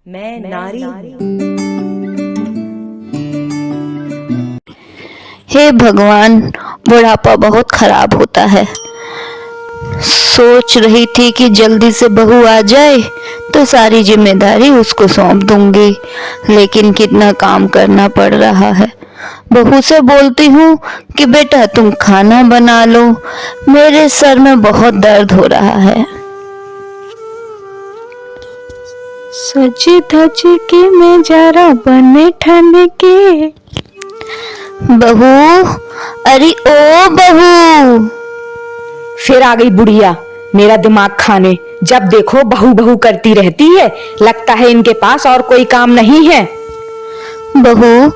मैं नारी हूँ। हे भगवान, बुढ़ापा बहुत खराब होता है। सोच रही थी कि जल्दी से बहू आ जाए तो सारी जिम्मेदारी उसको सौंप दूंगी, लेकिन कितना काम करना पड़ रहा है। बहू से बोलती हूँ कि बेटा तुम खाना बना लो, मेरे सर में बहुत दर्द हो रहा है। सजी धज के मैं जा रहा बने ठाने के। बहू, अरे ओ बहू। फिर आ गई बुढ़िया मेरा दिमाग खाने। जब देखो बहू बहू करती रहती है, लगता है इनके पास और कोई काम नहीं है। बहू,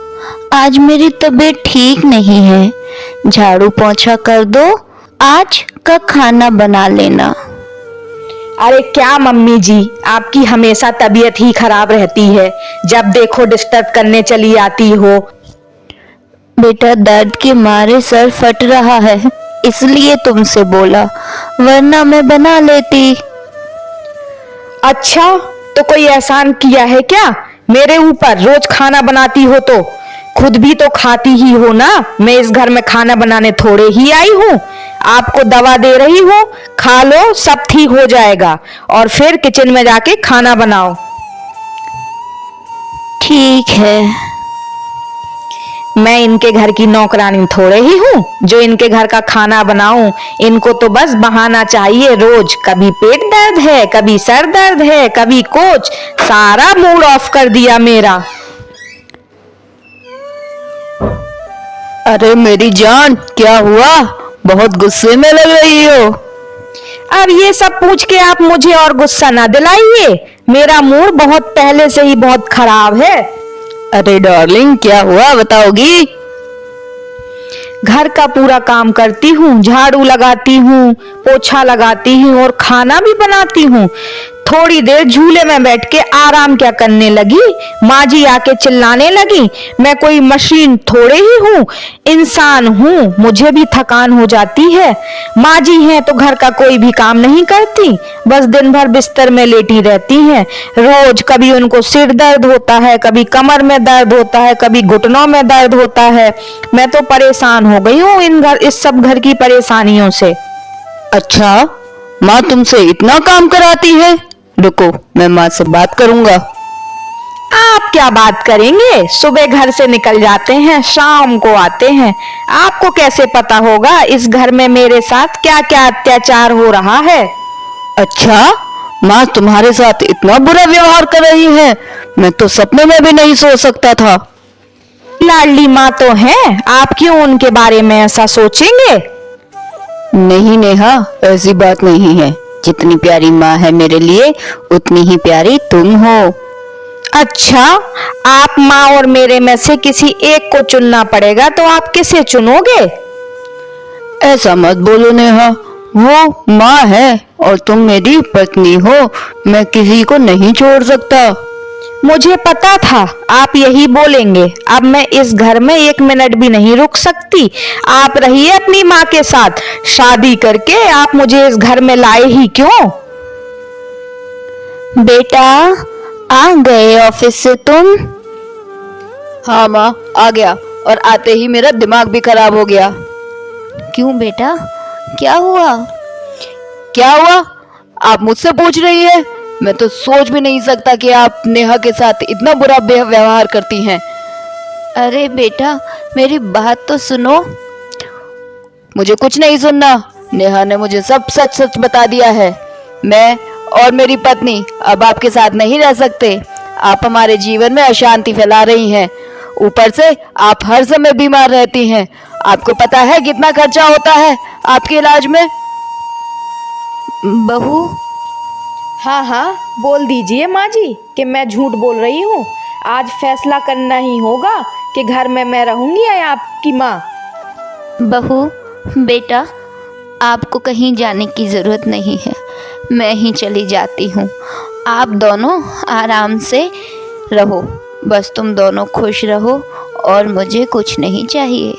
आज मेरी तबीयत ठीक नहीं है, झाड़ू पोंछा कर दो, आज का खाना बना लेना। अरे क्या मम्मी जी, आपकी हमेशा तबीयत ही खराब रहती है, जब देखो डिस्टर्ब करने चली आती हो। बेटा दर्द के मारे सर फट रहा है, इसलिए तुमसे बोला, वरना मैं बना लेती। अच्छा, तो कोई एहसान किया है क्या मेरे ऊपर? रोज खाना बनाती हो तो खुद भी तो खाती ही हो ना। मैं इस घर में खाना बनाने थोड़े ही आई हूँ, आपको दवा दे रही हूँ, खा लो सब ठीक हो जाएगा, और फिर किचन में जाके खाना बनाओ। ठीक है। मैं इनके घर की नौकरानी थोड़े ही हूँ जो इनके घर का खाना बनाऊं। इनको तो बस बहाना चाहिए रोज, कभी पेट दर्द है, कभी सर दर्द है, कभी कुछ। सारा मूड ऑफ कर दिया मेरा। अरे मेरी जान, क्या हुआ? बहुत गुस्से में लग रही हो। अब ये सब पूछ के आप मुझे और गुस्सा ना दिलाइए, मेरा मूड बहुत पहले से ही बहुत खराब है। अरे डार्लिंग, क्या हुआ बताओगी? घर का पूरा काम करती हूँ, झाड़ू लगाती हूँ, पोछा लगाती हूँ और खाना भी बनाती हूँ। थोड़ी देर झूले में बैठ के आराम क्या करने लगी, माँ जी आके चिल्लाने लगी। मैं कोई मशीन थोड़े ही हूँ, इंसान हूँ, मुझे भी थकान हो जाती है। माँ जी हैं तो घर का कोई भी काम नहीं करती, बस दिन भर बिस्तर में लेटी रहती हैं। रोज कभी उनको सिर दर्द होता है, कभी कमर में दर्द होता है, कभी घुटनों में दर्द होता है। मैं तो परेशान हो गई हूँ इस सब घर की परेशानियों से। अच्छा, माँ तुमसे इतना काम कराती है? रुको, मैं माँ से बात करूंगा। आप क्या बात करेंगे? सुबह घर से निकल जाते हैं, शाम को आते हैं। आपको कैसे पता होगा इस घर में मेरे साथ क्या क्या अत्याचार हो रहा है? अच्छा, माँ तुम्हारे साथ इतना बुरा व्यवहार कर रही है? मैं तो सपने में भी नहीं सोच सकता था। लाडली माँ तो हैं, आप क्यों उनके बारे में ऐसा सोचेंगे? नहीं नेहा, ऐसी बात नहीं है। जितनी प्यारी माँ है मेरे लिए, उतनी ही प्यारी तुम हो। अच्छा, आप माँ और मेरे में से किसी एक को चुनना पड़ेगा, तो आप किसे चुनोगे? ऐसा मत बोलो नेहा, वो माँ है और तुम मेरी पत्नी हो। मैं किसी को नहीं छोड़ सकता। मुझे पता था आप यही बोलेंगे। अब मैं इस घर में 1 मिनट भी नहीं रुक सकती। आप रहिए अपनी माँ के साथ, शादी करके आप मुझे इस घर में लाए ही क्यों? बेटा, आ गए ऑफिस से तुम? हाँ माँ, आ गया, और आते ही मेरा दिमाग भी खराब हो गया। क्यों बेटा, क्या हुआ? क्या हुआ? आप मुझसे पूछ रही है? मैं तो सोच भी नहीं सकता कि आप नेहा के साथ इतना बुरा व्यवहार करती हैं। अरे बेटा, मेरी बात तो सुनो। मुझे कुछ नहीं सुनना। नेहा ने मुझे सब सच सच बता दिया है। मैं और मेरी पत्नी अब आपके साथ नहीं रह सकते। आप हमारे जीवन में अशांति फैला रही हैं। ऊपर से आप हर समय बीमार रहती हैं। आपको पता है कितना खर्चा होता है आपके इलाज में? बहू, हाँ हाँ, बोल दीजिए माँ जी कि मैं झूठ बोल रही हूँ। आज फैसला करना ही होगा कि घर में मैं रहूंगी या आपकी माँ। बहू, बेटा, आपको कहीं जाने की ज़रूरत नहीं है, मैं ही चली जाती हूँ। आप दोनों आराम से रहो, बस तुम दोनों खुश रहो और मुझे कुछ नहीं चाहिए।